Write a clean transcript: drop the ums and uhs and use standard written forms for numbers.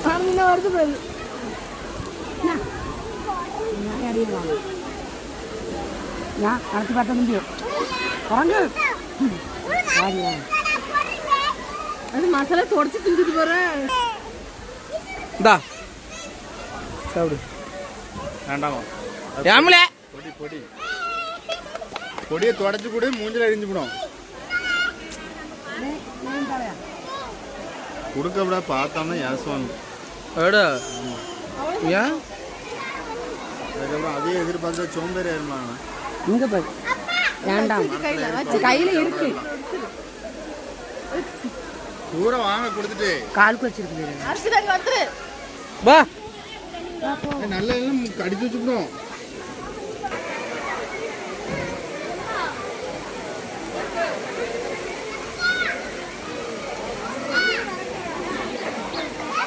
வருது பாரு. நடத்தி பார்த்தா முடியும் குரங்கு அது மசாலா தொடச்சி திஞ்சிட்டு போறேன். இந்தா சாப்பிடு. வேண்டாமா ஏமல பொடி பொடி பொடியை தொடச்சி கூட மூஞ்சில எரிஞ்சு போடும். கொடுக்க விட பார்த்தாம ஏசுவாங்க. எடா ஏன் அதுக்கப்புறம் அதே எதிர்பார்த்தா சோம்பேறி ஆயிருமாங்க. இங்க போய் வேண்டாம் கையில இருக்கு பூரா வாங்க கொடுத்துட்டு காலுக்கு வச்சிருக்கு வா நல்ல எல்லாம் கடிச்சு வச்சுக்கணும்.